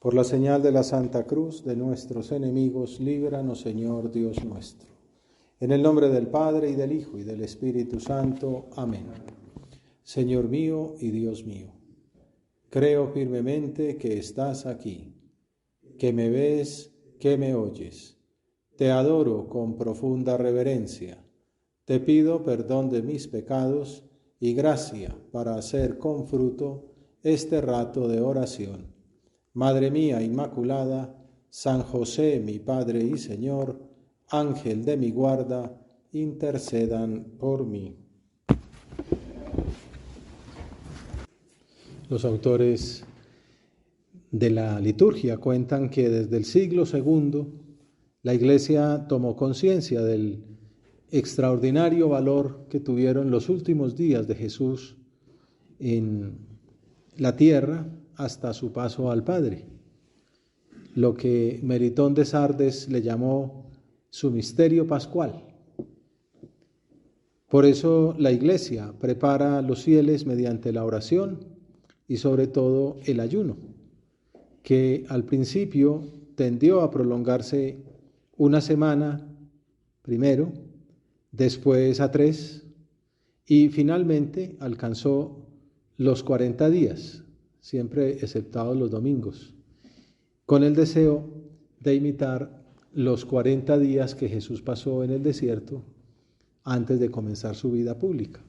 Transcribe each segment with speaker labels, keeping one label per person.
Speaker 1: Por la señal de la Santa Cruz de nuestros enemigos, líbranos, Señor Dios nuestro. En el nombre del Padre, y del Hijo, y del Espíritu Santo. Amén. Señor mío y Dios mío, creo firmemente que estás aquí, que me ves, que me oyes. Te adoro con profunda reverencia. Te pido perdón de mis pecados y gracia para hacer con fruto este rato de oración. Madre mía Inmaculada, San José, mi Padre y Señor, Ángel de mi guarda, intercedan por mí. Los autores de la liturgia cuentan que desde el siglo II la Iglesia tomó conciencia del extraordinario valor que tuvieron los últimos días de Jesús en la tierra hasta su paso al Padre, lo que Meritón de Sardes le llamó su misterio pascual. Por eso la Iglesia prepara a los fieles mediante la oración y sobre todo el ayuno, que al principio tendió a prolongarse una semana primero, después a 3 y finalmente alcanzó los 40 días, siempre exceptados los domingos, con el deseo de imitar los 40 días que Jesús pasó en el desierto antes de comenzar su vida pública.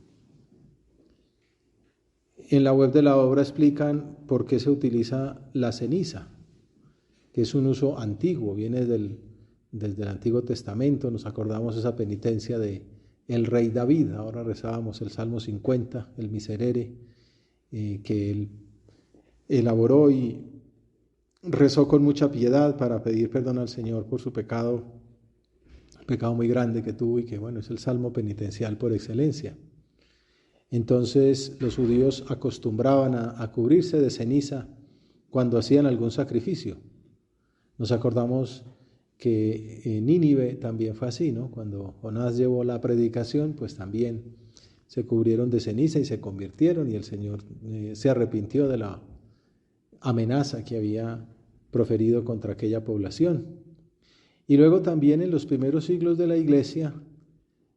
Speaker 1: En la web de la obra explican por qué se utiliza la ceniza, que es un uso antiguo, viene desde el Antiguo Testamento. Nos acordamos esa penitencia de el rey David. Ahora rezábamos el Salmo 50, el Miserere, que él elaboró y rezó con mucha piedad para pedir perdón al Señor por su pecado, un pecado muy grande que tuvo, y que es el salmo penitencial por excelencia. Entonces los judíos acostumbraban a cubrirse de ceniza cuando hacían algún sacrificio. Nos acordamos que en Nínive también fue así, ¿no? Cuando Jonás llevó la predicación, pues también se cubrieron de ceniza y se convirtieron, y el Señor se arrepintió de la amenaza que había proferido contra aquella población. Y luego también en los primeros siglos de la Iglesia,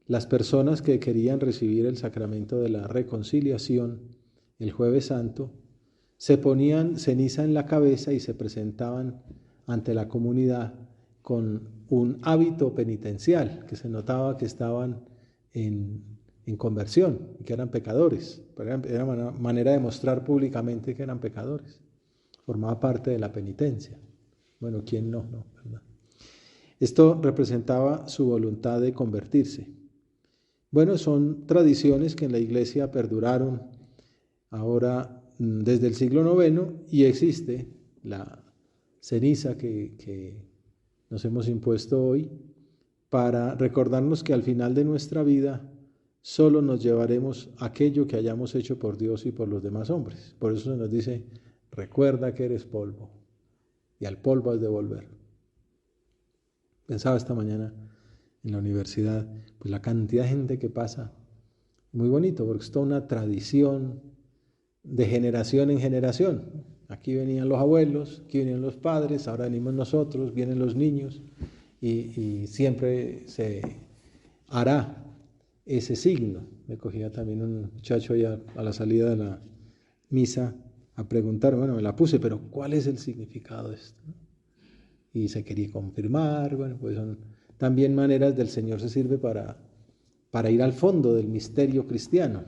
Speaker 1: las personas que querían recibir el sacramento de la reconciliación, el Jueves Santo, se ponían ceniza en la cabeza y se presentaban ante la comunidad con un hábito penitencial, que se notaba que estaban en conversión, que eran pecadores. Era una manera de mostrar públicamente que eran pecadores. Formaba parte de la penitencia. Bueno, ¿quién no? ¿Verdad? Esto representaba su voluntad de convertirse. Bueno, son tradiciones que en la Iglesia perduraron ahora desde el siglo IX, y existe la ceniza que nos hemos impuesto hoy para recordarnos que al final de nuestra vida solo nos llevaremos aquello que hayamos hecho por Dios y por los demás hombres. Por eso se nos dice: recuerda que eres polvo, y al polvo has de volver. Pensaba esta mañana en la universidad, pues la cantidad de gente que pasa, muy bonito, porque es toda una tradición de generación en generación. Aquí venían los abuelos, aquí venían los padres, ahora venimos nosotros, vienen los niños, y siempre se hará ese signo. Me cogía también un muchacho ya a la salida de la misa a preguntar, me la puse, pero ¿cuál es el significado de esto? Y se quería confirmar. Pues son también maneras del Señor, se sirve para ir al fondo del misterio cristiano,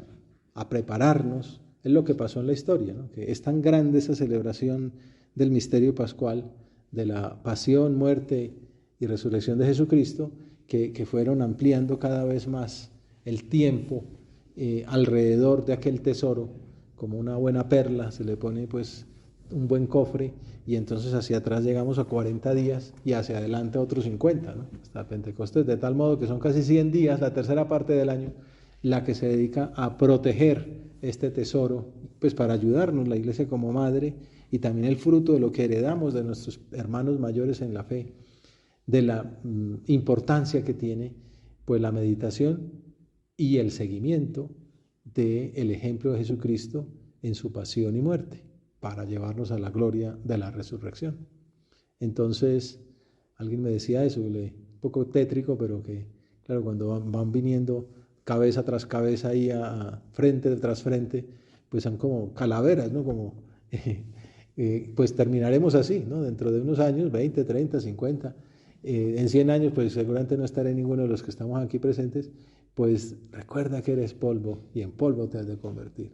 Speaker 1: a prepararnos. Es lo que pasó en la historia, ¿no? Que es tan grande esa celebración del misterio pascual, de la pasión, muerte y resurrección de Jesucristo, que fueron ampliando cada vez más el tiempo alrededor de aquel tesoro. Como una buena perla, se le pone pues un buen cofre, y entonces hacia atrás llegamos a 40 días y hacia adelante a otros 50, ¿no? Hasta Pentecostés, de tal modo que son casi 100 días, la tercera parte del año, la que se dedica a proteger este tesoro, pues para ayudarnos la Iglesia como madre, y también el fruto de lo que heredamos de nuestros hermanos mayores en la fe, de la importancia que tiene pues la meditación y el seguimiento del ejemplo de Jesucristo en su pasión y muerte. para llevarnos a la gloria de la resurrección. Entonces, alguien me decía eso, un poco tétrico, pero que, claro, cuando van viniendo cabeza tras cabeza ahí a frente tras frente, pues son como calaveras, ¿no? Como, pues terminaremos así, ¿no? Dentro de unos años, 20, 30, 50, en 100 años, pues seguramente no estaré ninguno de los que estamos aquí presentes, pues recuerda que eres polvo y en polvo te has de convertir.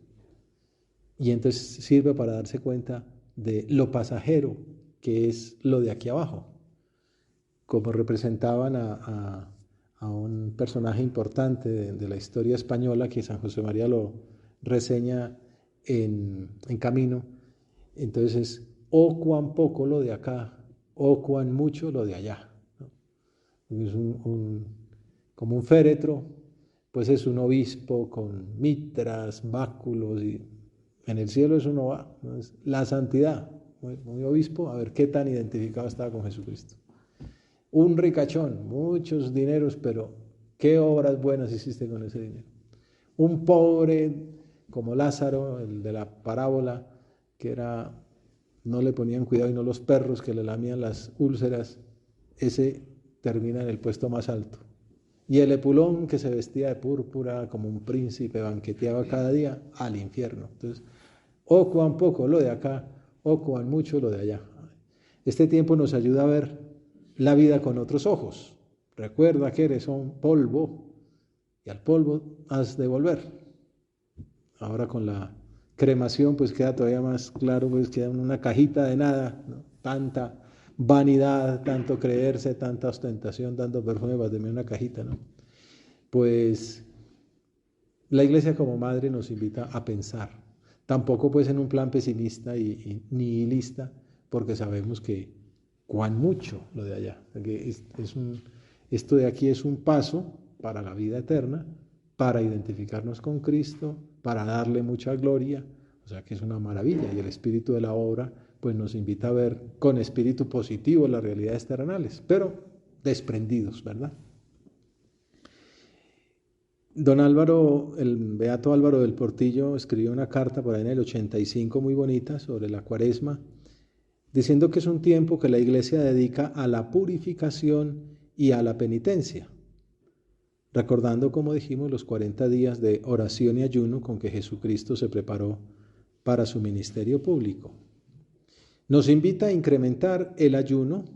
Speaker 1: Y entonces sirve para darse cuenta de lo pasajero que es lo de aquí abajo. Como representaban a un personaje importante de la historia española, que San José María lo reseña en Camino. Entonces, o cuán poco lo de acá, o cuán mucho lo de allá, ¿no? Es como un féretro, pues es un obispo con mitras, báculos, y en el cielo eso no va, ¿no? Es la santidad, muy obispo, a ver qué tan identificado estaba con Jesucristo. Un ricachón, muchos dineros, pero qué obras buenas hiciste con ese dinero. Un pobre como Lázaro, el de la parábola, que no le ponían cuidado y no los perros que le lamían las úlceras, ese termina en el puesto más alto. Y el Epulón, que se vestía de púrpura como un príncipe, banqueteaba cada día, al infierno. Entonces, o cuán poco lo de acá, o cuán mucho lo de allá. Este tiempo nos ayuda a ver la vida con otros ojos. Recuerda que eres un polvo y al polvo has de volver. Ahora con la cremación pues queda todavía más claro, pues queda una cajita de nada, ¿no? Tanta vanidad, tanto creerse, tanta ostentación, tanto perfume para tener una cajita, ¿no? Pues la Iglesia como madre nos invita a pensar, tampoco pues en un plan pesimista y nihilista, porque sabemos que cuán mucho lo de allá, que esto de aquí es un paso para la vida eterna, para identificarnos con Cristo, para darle mucha gloria, o sea que es una maravilla, y el espíritu de la obra pues nos invita a ver con espíritu positivo las realidades terrenales, pero desprendidos, ¿verdad? Don Álvaro, el beato Álvaro del Portillo, escribió una carta por ahí en el 85 muy bonita sobre la Cuaresma, diciendo que es un tiempo que la Iglesia dedica a la purificación y a la penitencia, recordando, como dijimos, los 40 días de oración y ayuno con que Jesucristo se preparó para su ministerio público. Nos invita a incrementar el ayuno,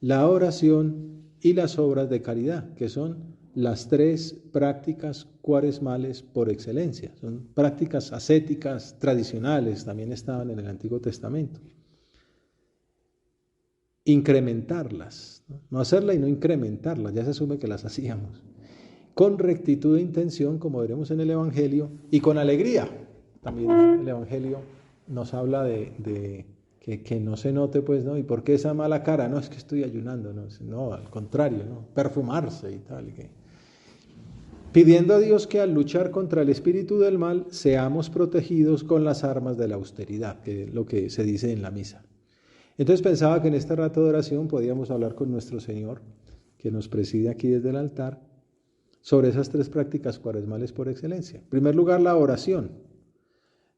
Speaker 1: la oración y las obras de caridad, que son las tres prácticas cuaresmales por excelencia. Son prácticas ascéticas tradicionales, también estaban en el Antiguo Testamento. Incrementarlas, no hacerla y no incrementarlas, ya se asume que las hacíamos, con rectitud de intención, como veremos en el Evangelio, y con alegría. También el Evangelio nos habla de que no se note, pues, ¿no? ¿Y por qué esa mala cara? No, es que estoy ayunando, no, al contrario, ¿no? Perfumarse y tal, pidiendo a Dios que al luchar contra el espíritu del mal seamos protegidos con las armas de la austeridad, que es lo que se dice en la misa. Entonces pensaba que en este rato de oración podíamos hablar con nuestro Señor, que nos preside aquí desde el altar, sobre esas tres prácticas cuaresmales por excelencia. En primer lugar, la oración.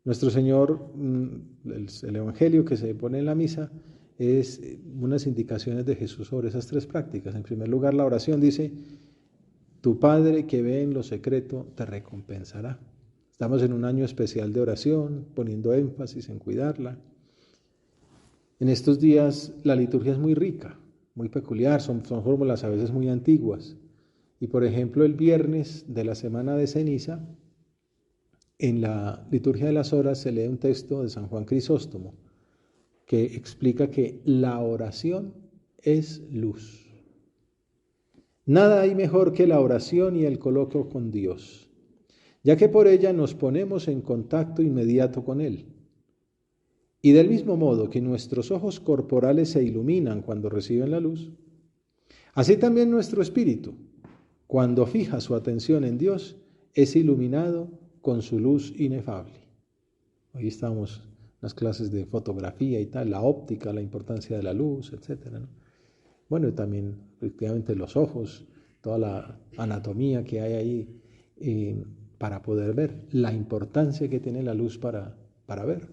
Speaker 1: Nuestro Señor, el Evangelio que se pone en la misa, es unas indicaciones de Jesús sobre esas tres prácticas. En primer lugar, la oración dice: tu Padre que ve en lo secreto te recompensará. Estamos en un año especial de oración, poniendo énfasis en cuidarla. En estos días la liturgia es muy rica, muy peculiar, son fórmulas a veces muy antiguas. Y por ejemplo, el viernes de la semana de ceniza, en la liturgia de las horas se lee un texto de San Juan Crisóstomo que explica que la oración es luz. Nada hay mejor que la oración y el coloquio con Dios, ya que por ella nos ponemos en contacto inmediato con Él. Y del mismo modo que nuestros ojos corporales se iluminan cuando reciben la luz, así también nuestro espíritu, cuando fija su atención en Dios, es iluminado con su luz inefable. Hoy estamos en las clases de fotografía y tal, la óptica, la importancia de la luz, etc., ¿no? Bueno, y también efectivamente los ojos, toda la anatomía que hay ahí para poder ver, la importancia que tiene la luz para ver.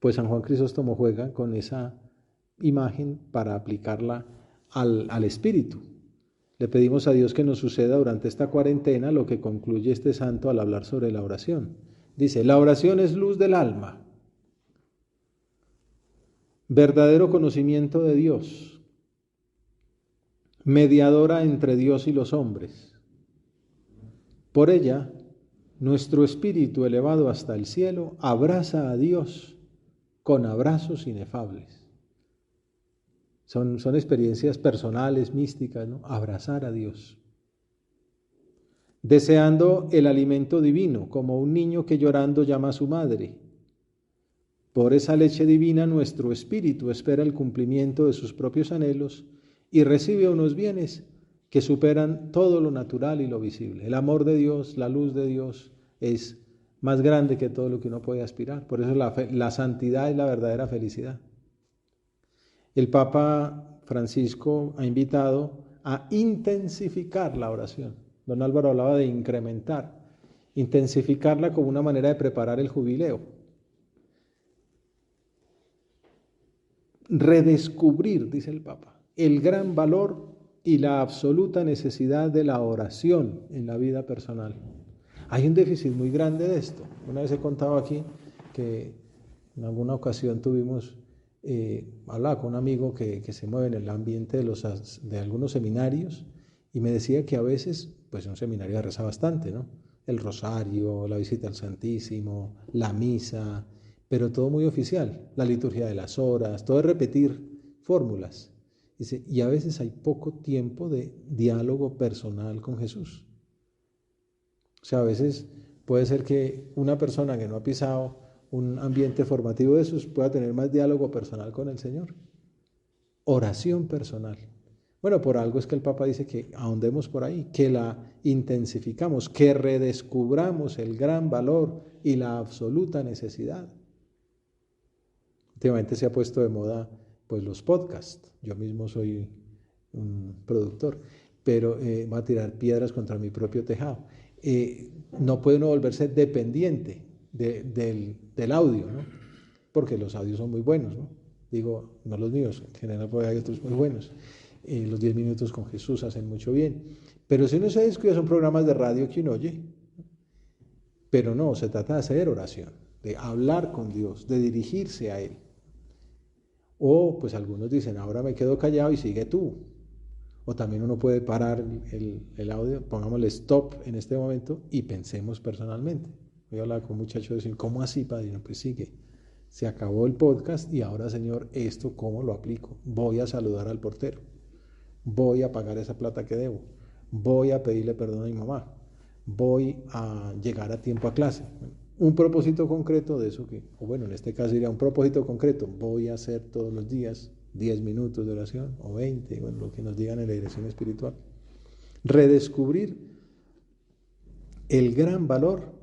Speaker 1: Pues San Juan Crisóstomo juega con esa imagen para aplicarla al espíritu. Le pedimos a Dios que nos suceda durante esta cuarentena lo que concluye este santo al hablar sobre la oración. Dice, la oración es luz del alma, verdadero conocimiento de Dios, mediadora entre Dios y los hombres. Por ella, nuestro espíritu elevado hasta el cielo abraza a Dios con abrazos inefables. Son experiencias personales, místicas, ¿no? Abrazar a Dios. Deseando el alimento divino, como un niño que llorando llama a su madre. Por esa leche divina nuestro espíritu espera el cumplimiento de sus propios anhelos y recibe unos bienes que superan todo lo natural y lo visible. El amor de Dios, la luz de Dios es más grande que todo lo que uno puede aspirar. Por eso la santidad es la verdadera felicidad. El Papa Francisco ha invitado a intensificar la oración. Don Álvaro hablaba de incrementar, intensificarla como una manera de preparar el jubileo. Redescubrir, dice el Papa, el gran valor y la absoluta necesidad de la oración en la vida personal. Hay un déficit muy grande de esto. Una vez he contado aquí que en alguna ocasión hablaba con un amigo que se mueve en el ambiente de algunos seminarios y me decía que a veces, pues un seminario reza bastante, ¿no? El rosario, la visita al Santísimo, la misa, pero todo muy oficial, la liturgia de las horas, todo es repetir fórmulas. Dice, y a veces hay poco tiempo de diálogo personal con Jesús. O sea, a veces puede ser que una persona que no ha pisado un ambiente formativo de esos pueda tener más diálogo personal con el Señor. Oración personal. Bueno, por algo es que el Papa dice que ahondemos por ahí, que la intensificamos, que redescubramos el gran valor y la absoluta necesidad. Últimamente se ha puesto de moda pues los podcasts. Yo mismo soy un productor, pero va a tirar piedras contra mi propio tejado. No puede uno volverse dependiente del audio, ¿no? Porque los audios son muy buenos, ¿no? Digo, no los míos, en general porque hay otros muy buenos. Los 10 minutos con Jesús hacen mucho bien. Pero si uno se descuida, son programas de radio que uno oye. Pero no, se trata de hacer oración, de hablar con Dios, de dirigirse a Él. O pues algunos dicen, ahora me quedo callado y sigue tú. O también uno puede parar el audio, pongámosle stop en este momento y pensemos personalmente. Voy a hablar con un muchacho y decir, ¿cómo así, padre? No, pues sigue. Se acabó el podcast y ahora, Señor, ¿esto cómo lo aplico? Voy a saludar al portero. Voy a pagar esa plata que debo. Voy a pedirle perdón a mi mamá. Voy a llegar a tiempo a clase. Un propósito concreto de eso o bueno, en este caso diría un propósito concreto. Voy a hacer todos los días 10 minutos de oración o 20, bueno, lo que nos digan en la dirección espiritual. Redescubrir el gran valor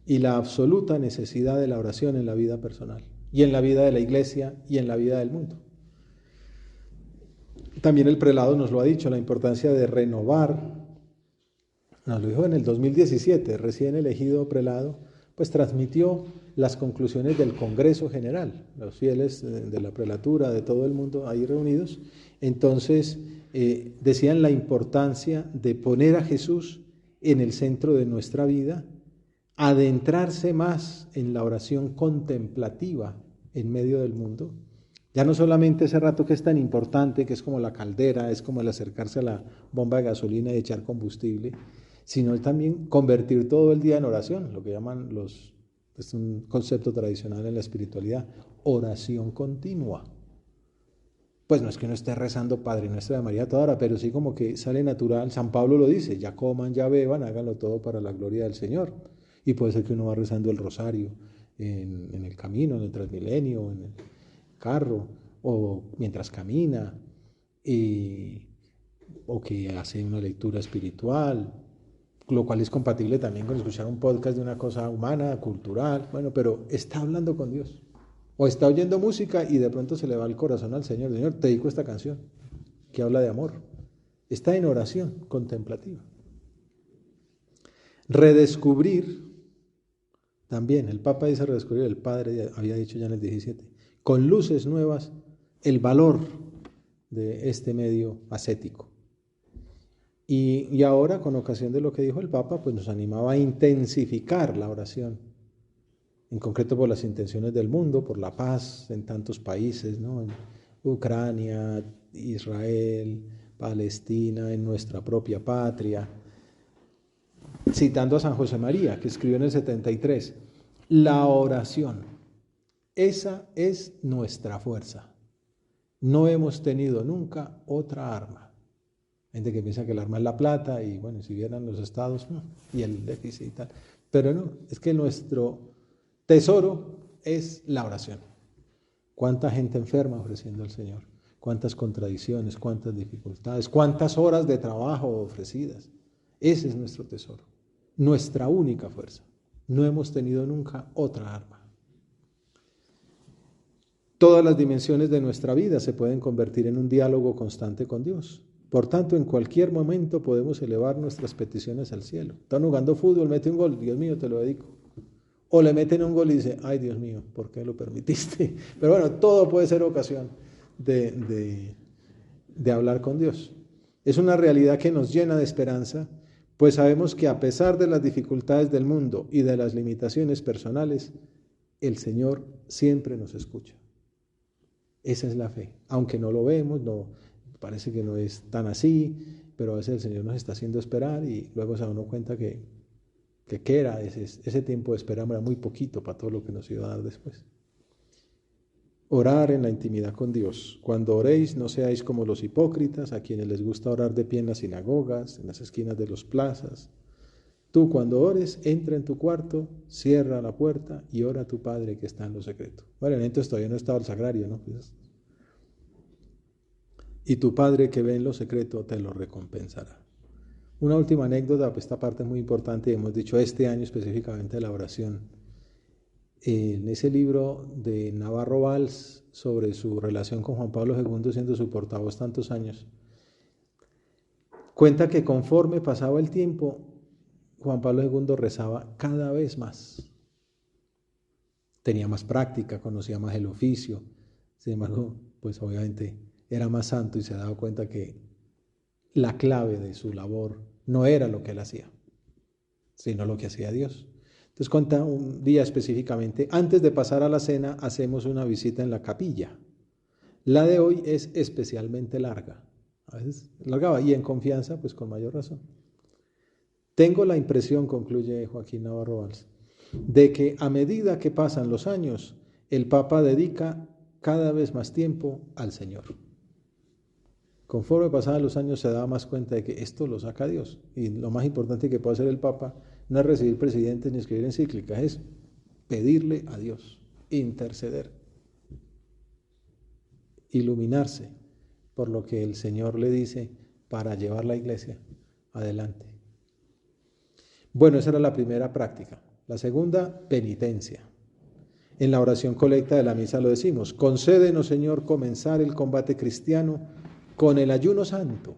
Speaker 1: y la absoluta necesidad de la oración en la vida personal y en la vida de la iglesia y en la vida del mundo. También el prelado nos lo ha dicho, la importancia de renovar. Nos lo dijo en el 2017, recién elegido prelado, pues transmitió las conclusiones del Congreso General, los fieles de la prelatura, de todo el mundo ahí reunidos. Entonces decían la importancia de poner a Jesús en el centro de nuestra vida, adentrarse más en la oración contemplativa en medio del mundo. Ya no solamente ese rato que es tan importante, que es como la caldera, es como el acercarse a la bomba de gasolina y echar combustible, sino también convertir todo el día en oración, lo que llaman es un concepto tradicional en la espiritualidad, oración continua. Pues no es que uno esté rezando Padre Nuestro de María toda hora, pero sí como que sale natural. San Pablo lo dice, ya coman, ya beban, háganlo todo para la gloria del Señor. Y puede ser que uno va rezando el rosario en el camino, en el Transmilenio, en el carro, o mientras camina, o que hace una lectura espiritual, lo cual es compatible también con escuchar un podcast de una cosa humana, cultural, bueno, pero está hablando con Dios. O está oyendo música y de pronto se le va el corazón al Señor. Señor, te dedico esta canción que habla de amor. Está en oración contemplativa. Redescubrir También el Papa dice redescubrir, el Padre había dicho ya en el 17, con luces nuevas, el valor de este medio ascético. Y ahora, con ocasión de lo que dijo el Papa, pues nos animaba a intensificar la oración, en concreto por las intenciones del mundo, por la paz en tantos países, ¿no? En Ucrania, Israel, Palestina, en nuestra propia patria. Citando a San José María, que escribió en el 73, la oración, esa es nuestra fuerza. No hemos tenido nunca otra arma. Gente que piensa que el arma es la plata y bueno, si vieran los estados y el déficit y tal. Pero no, es que nuestro tesoro es la oración. ¿Cuánta gente enferma ofreciendo al Señor? ¿Cuántas contradicciones? ¿Cuántas dificultades? ¿Cuántas horas de trabajo ofrecidas? Ese es nuestro tesoro, nuestra única fuerza. No hemos tenido nunca otra arma. Todas las dimensiones de nuestra vida se pueden convertir en un diálogo constante con Dios. Por tanto, en cualquier momento podemos elevar nuestras peticiones al cielo. Están jugando fútbol, mete un gol, Dios mío, te lo dedico. O le meten un gol y dice, ay Dios mío, ¿por qué lo permitiste? Pero bueno, todo puede ser ocasión de hablar con Dios. Es una realidad que nos llena de esperanza, pues sabemos que a pesar de las dificultades del mundo y de las limitaciones personales, el Señor siempre nos escucha. Esa es la fe, aunque no lo vemos, no parece que no es tan así, pero a veces el Señor nos está haciendo esperar y luego se da uno cuenta que era ese tiempo de espera era muy poquito para todo lo que nos iba a dar después. Orar en la intimidad con Dios. Cuando oréis, no seáis como los hipócritas, a quienes les gusta orar de pie en las sinagogas, en las esquinas de las plazas. Tú, cuando ores, entra en tu cuarto, cierra la puerta y ora a tu Padre que está en lo secreto. Bueno, entonces todavía no estaba el sagrario, ¿no? Y tu Padre que ve en lo secreto te lo recompensará. Una última anécdota, pues esta parte es muy importante, hemos dicho este año específicamente la oración. En ese libro de Navarro Valls sobre su relación con Juan Pablo II siendo su portavoz tantos años, cuenta que conforme pasaba el tiempo, Juan Pablo II rezaba cada vez más. Tenía más práctica, conocía más el oficio, sin embargo, pues obviamente era más santo y se daba cuenta que la clave de su labor no era lo que él hacía, sino lo que hacía Dios. Entonces cuenta un día específicamente, antes de pasar a la cena, hacemos una visita en la capilla. La de hoy es especialmente larga. A veces largaba y en confianza, pues con mayor razón. Tengo la impresión, concluye Joaquín Navarro Valls, de que a medida que pasan los años, el Papa dedica cada vez más tiempo al Señor. Conforme pasaban los años se daba más cuenta de que esto lo saca Dios. Y lo más importante que puede hacer el Papa no es recibir presidentes ni escribir encíclicas, es pedirle a Dios, interceder, iluminarse por lo que el Señor le dice para llevar la iglesia adelante. Bueno, esa era la primera práctica. La segunda, penitencia. En la oración colecta de la misa lo decimos, concédenos, Señor, comenzar el combate cristiano con el ayuno santo,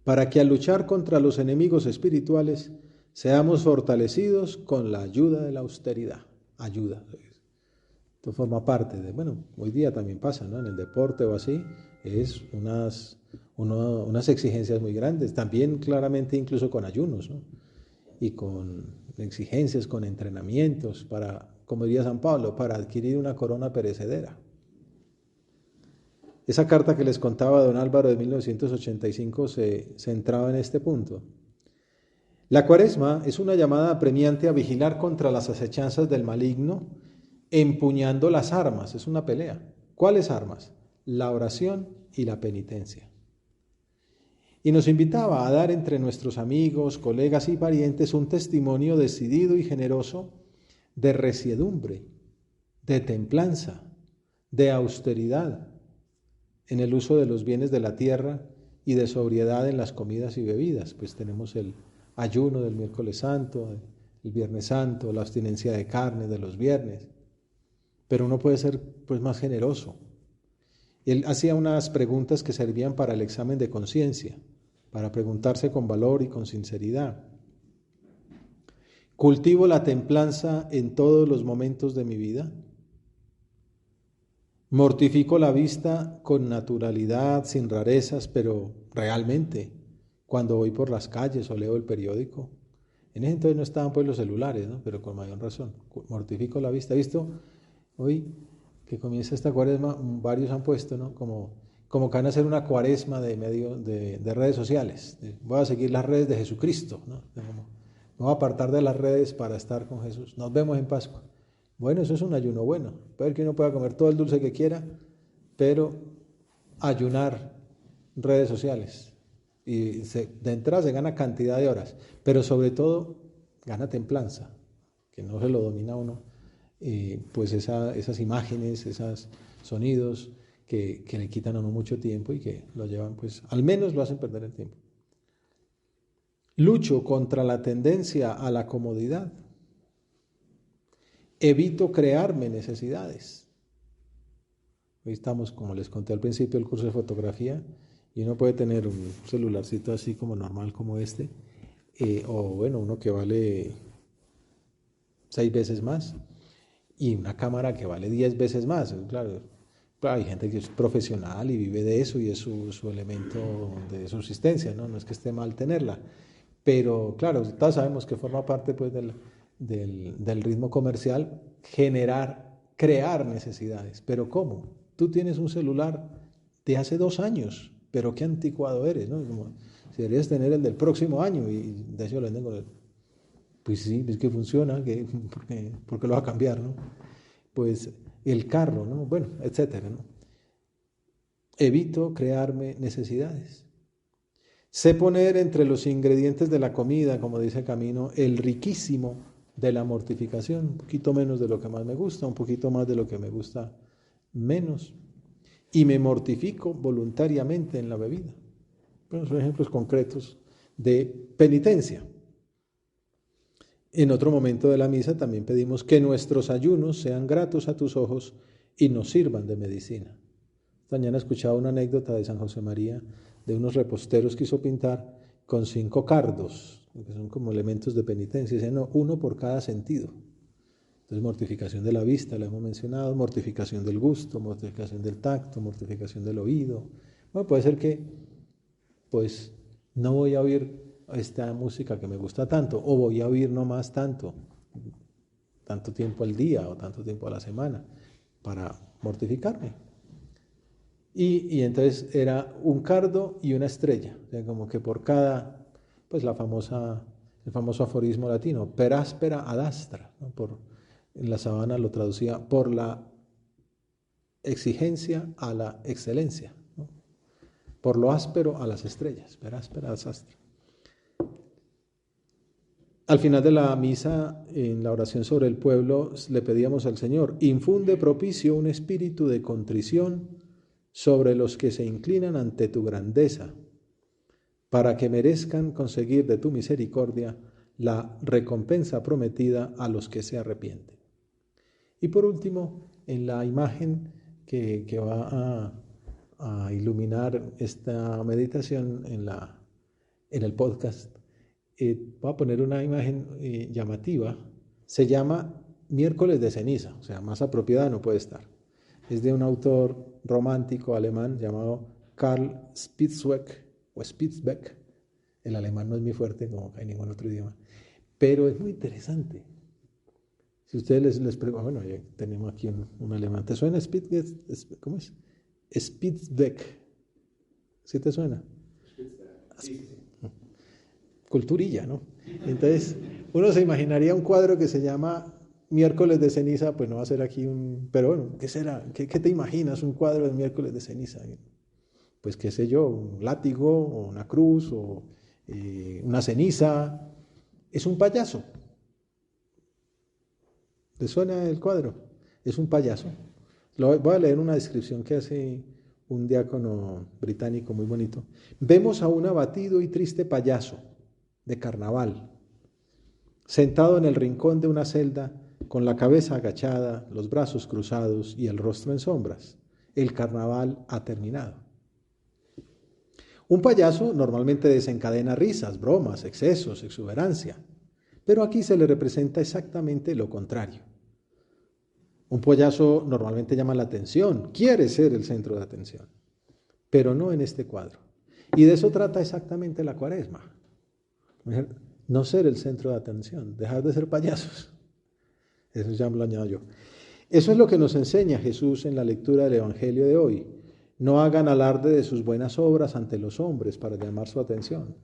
Speaker 1: para que al luchar contra los enemigos espirituales seamos fortalecidos con la ayuda de la austeridad. Ayuda. Esto forma parte de, bueno, hoy día también pasa, ¿no? En el deporte o así, es unas exigencias muy grandes, también claramente incluso con ayunos, ¿no? Y con exigencias, con entrenamientos para, como diría San Pablo, para adquirir una corona perecedera. Esa carta que les contaba don Álvaro de 1985 se centraba en este punto. La Cuaresma es una llamada apremiante a vigilar contra las acechanzas del maligno, empuñando las armas, es una pelea. ¿Cuáles armas? La oración y la penitencia. Y nos invitaba a dar entre nuestros amigos, colegas y parientes un testimonio decidido y generoso de resiedumbre, de templanza, de austeridad en el uso de los bienes de la tierra y de sobriedad en las comidas y bebidas. Pues tenemos el ayuno del miércoles santo, el viernes santo, la abstinencia de carne de los viernes. Pero uno puede ser pues más generoso. Él hacía unas preguntas que servían para el examen de conciencia, para preguntarse con valor y con sinceridad. ¿Cultivo la templanza en todos los momentos de mi vida? ¿Mortifico la vista con naturalidad, sin rarezas, pero realmente, cuando voy por las calles o leo el periódico? En ese entonces no estaban pues los celulares, ¿no? Pero con mayor razón. Mortifico la vista. ¿He visto hoy que comienza esta cuaresma? Varios han puesto, ¿no? Como que van a hacer una cuaresma de redes sociales. Voy a seguir las redes de Jesucristo, ¿no? Me voy a apartar de las redes para estar con Jesús. Nos vemos en Pascua. Bueno, eso es un ayuno bueno. Puede que uno pueda comer todo el dulce que quiera, pero ayunar redes sociales. Y de entrada se gana cantidad de horas, pero sobre todo gana templanza, que no se lo domina uno, pues esas imágenes, esos sonidos que le quitan a uno mucho tiempo y que lo llevan, pues al menos lo hacen perder el tiempo. Lucho contra la tendencia a la comodidad. Evito crearme necesidades. Hoy estamos, como les conté al principio del curso de fotografía, y uno puede tener un celularcito así como normal como este, o bueno, uno que vale 6 veces más, y una cámara que vale 10 veces más. Claro, hay gente que es profesional y vive de eso y es su elemento de subsistencia, ¿no? No es que esté mal tenerla, pero claro, todos sabemos que forma parte pues del ritmo comercial crear necesidades. ¿Pero cómo? Tú tienes un celular de hace 2 años, pero qué anticuado eres, ¿no? Como si deberías tener el del próximo año y de hecho lo venden con el... Pues sí, es que funciona, ¿por qué lo va a cambiar, no? Pues el carro, ¿no? Bueno, etcétera, ¿no? Evito crearme necesidades. Sé poner entre los ingredientes de la comida, como dice Camino, el riquísimo de la mortificación, un poquito menos de lo que más me gusta, un poquito más de lo que me gusta menos, y me mortifico voluntariamente en la bebida. Bueno, son ejemplos concretos de penitencia. En otro momento de la misa también pedimos que nuestros ayunos sean gratos a tus ojos y nos sirvan de medicina. Esta mañana escuchaba una anécdota de San José María de unos reposteros que hizo pintar con 5 cardos, que son como elementos de penitencia, dicen, no, uno por cada sentido. Entonces, mortificación de la vista, la hemos mencionado, mortificación del gusto, mortificación del tacto, mortificación del oído. Bueno, puede ser que, pues, no voy a oír esta música que me gusta tanto, o voy a oír no más tanto tiempo al día o tanto tiempo a la semana, para mortificarme. Y entonces era un cardo y una estrella, o sea, como que por cada, pues el famoso aforismo latino, per aspera ad astra, ¿no? En la Sabana lo traducía por la exigencia a la excelencia, ¿no? Por lo áspero a las estrellas, per aspera ad astra. Al final de la misa, en la oración sobre el pueblo, le pedíamos al Señor, infunde propicio un espíritu de contrición sobre los que se inclinan ante tu grandeza, para que merezcan conseguir de tu misericordia la recompensa prometida a los que se arrepienten. Y por último, en la imagen que va a iluminar esta meditación en el podcast, voy a poner una imagen llamativa. Se llama Miércoles de Ceniza, o sea, más apropiada no puede estar. Es de un autor romántico alemán llamado Karl Spitzweck o Spitzbeck. El alemán no es muy fuerte como en ningún otro idioma, pero es muy interesante. Si ustedes les preguntan, bueno, ya tenemos aquí un alemán. ¿Te suena Spitzbeck? ¿Cómo es? Spitzbeck. ¿Sí te suena? Sí. Culturilla, ¿no? Entonces, uno se imaginaría un cuadro que se llama Miércoles de Ceniza, pues no va a ser aquí pero bueno, ¿qué será? ¿Qué te imaginas un cuadro de Miércoles de Ceniza? Pues qué sé yo, un látigo, o una cruz, o una ceniza. Es un payaso. ¿Le suena el cuadro? Es un payaso. Voy a leer una descripción que hace un diácono británico muy bonito. Vemos a un abatido y triste payaso de carnaval, sentado en el rincón de una celda, con la cabeza agachada, los brazos cruzados y el rostro en sombras. El carnaval ha terminado. Un payaso normalmente desencadena risas, bromas, excesos, exuberancia, Pero aquí se le representa exactamente lo contrario. Un payaso normalmente llama la atención, quiere ser el centro de atención, pero no en este cuadro. Y de eso trata exactamente la Cuaresma. No ser el centro de atención, dejar de ser payasos. Eso ya me lo añado yo. Eso es lo que nos enseña Jesús en la lectura del Evangelio de hoy. No hagan alarde de sus buenas obras ante los hombres para llamar su atención.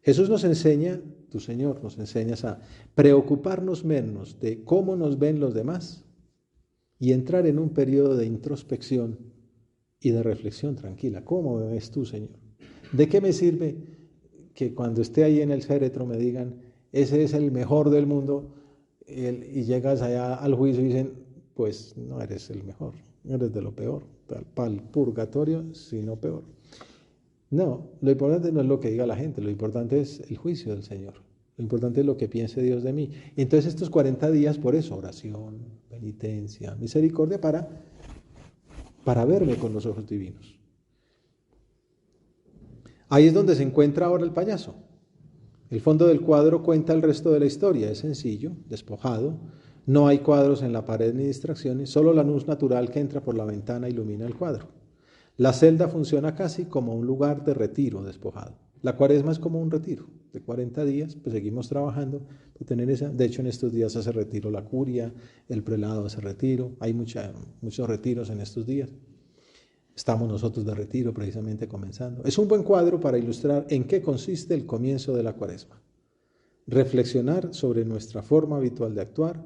Speaker 1: Jesús nos enseña, tu Señor, nos enseñas a preocuparnos menos de cómo nos ven los demás y entrar en un periodo de introspección y de reflexión tranquila. ¿Cómo me ves tú, Señor? ¿De qué me sirve que cuando esté ahí en el féretro me digan, ese es el mejor del mundo, y llegas allá al juicio y dicen, pues no eres el mejor, eres de lo peor, para el purgatorio, sino peor? No, lo importante no es lo que diga la gente, lo importante es el juicio del Señor. Lo importante es lo que piense Dios de mí. Entonces estos 40 días, por eso, oración, penitencia, misericordia, para verme con los ojos divinos. Ahí es donde se encuentra ahora el payaso. El fondo del cuadro cuenta el resto de la historia. Es sencillo, despojado. No hay cuadros en la pared ni distracciones, solo la luz natural que entra por la ventana ilumina el cuadro. La celda funciona casi como un lugar de retiro despojado. La Cuaresma es como un retiro de 40 días, pues seguimos trabajando por tener esa. De hecho, en estos días hace retiro la curia, el prelado hace retiro, hay muchos retiros en estos días. Estamos nosotros de retiro precisamente comenzando. Es un buen cuadro para ilustrar en qué consiste el comienzo de la Cuaresma. Reflexionar sobre nuestra forma habitual de actuar,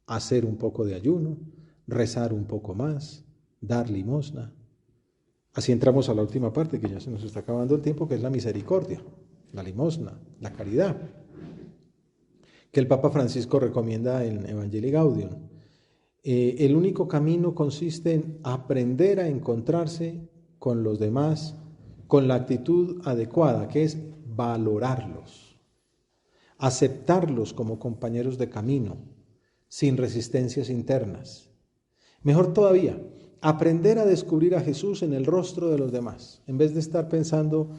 Speaker 1: hacer un poco de ayuno, rezar un poco más, dar limosna. Así entramos a la última parte, que ya se nos está acabando el tiempo, que es la misericordia, la limosna, la caridad, que el Papa Francisco recomienda en Evangelii Gaudium. El único camino consiste en aprender a encontrarse con los demás con la actitud adecuada, que es valorarlos, aceptarlos como compañeros de camino, sin resistencias internas. Mejor todavía, aprender a descubrir a Jesús en el rostro de los demás, en vez de estar pensando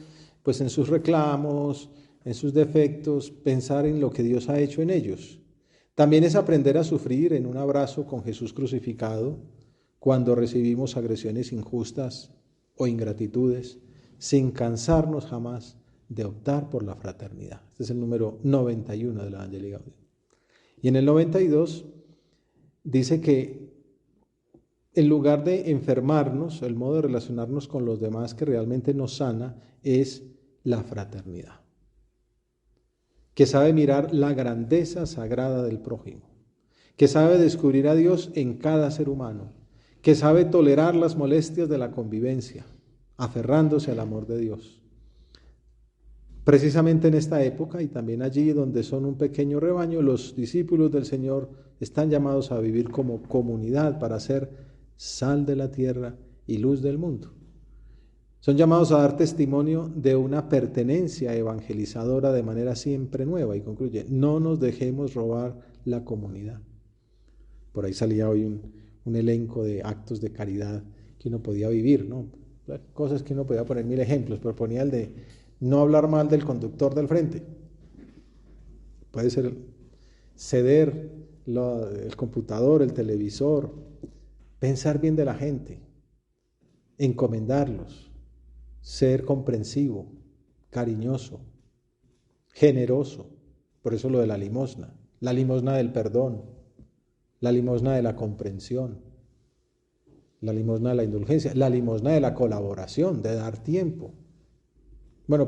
Speaker 1: pues en sus reclamos, en sus defectos, pensar en lo que Dios ha hecho en ellos. También es aprender a sufrir en un abrazo con Jesús crucificado cuando recibimos agresiones injustas o ingratitudes, sin cansarnos jamás de optar por la fraternidad. Este es el número 91 de la Evangelii Gaudium. Y en el 92 dice que en lugar de enfermarnos, el modo de relacionarnos con los demás que realmente nos sana es la fraternidad, que sabe mirar la grandeza sagrada del prójimo, que sabe descubrir a Dios en cada ser humano, que sabe tolerar las molestias de la convivencia, aferrándose al amor de Dios. Precisamente en esta época y también allí donde son un pequeño rebaño, los discípulos del Señor están llamados a vivir como comunidad para ser sal de la tierra y luz del mundo. Son llamados a dar testimonio de una pertenencia evangelizadora de manera siempre nueva. Y concluye, no nos dejemos robar la comunidad. Por ahí salía hoy un elenco de actos de caridad que uno podía vivir, ¿no? Cosas que uno podía poner 1000 ejemplos, pero ponía el de no hablar mal del conductor del frente. Puede ser ceder el computador, el televisor, pensar bien de la gente, encomendarlos, ser comprensivo, cariñoso, generoso. Por eso lo de la limosna del perdón, la limosna de la comprensión, la limosna de la indulgencia, la limosna de la colaboración, de dar tiempo. Bueno,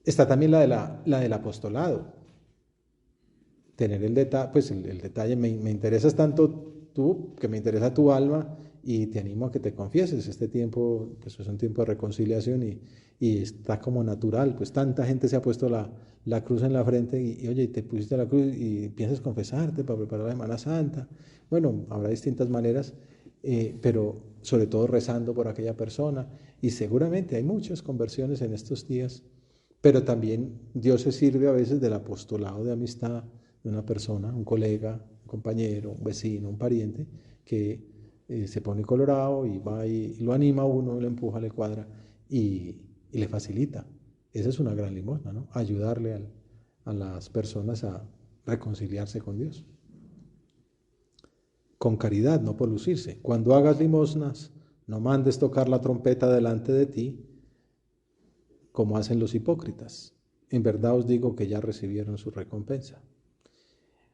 Speaker 1: está también la del apostolado. Tener el detalle, pues el detalle, me interesas tanto tú, que me interesa tu alma, y te animo a que te confieses. Este tiempo, pues es un tiempo de reconciliación y está como natural, pues tanta gente se ha puesto la cruz en la frente y oye, te pusiste la cruz y piensas confesarte para preparar la Semana Santa. Bueno, habrá distintas maneras, pero sobre todo rezando por aquella persona, y seguramente hay muchas conversiones en estos días, pero también Dios se sirve a veces del apostolado de amistad de una persona, un colega, un compañero, un vecino, un pariente, que se pone colorado y va y lo anima a uno, lo empuja, le cuadra y le facilita. Esa es una gran limosna, ¿no? Ayudarle a las personas a reconciliarse con Dios. Con caridad, no por lucirse. Cuando hagas limosnas, no mandes tocar la trompeta delante de ti, como hacen los hipócritas. En verdad os digo que ya recibieron su recompensa.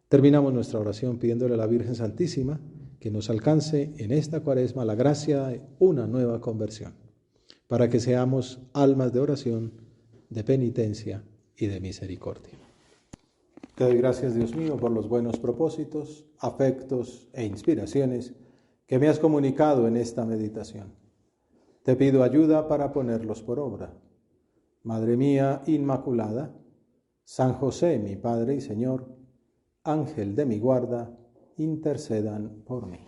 Speaker 1: Terminamos nuestra oración pidiéndole a la Virgen Santísima que nos alcance en esta Cuaresma la gracia de una nueva conversión, para que seamos almas de oración, de penitencia y de misericordia. Te doy gracias, Dios mío, por los buenos propósitos, afectos e inspiraciones que me has comunicado en esta meditación. Te pido ayuda para ponerlos por obra. Madre mía Inmaculada, San José, mi Padre y Señor, Ángel de mi guarda, intercedan por mí.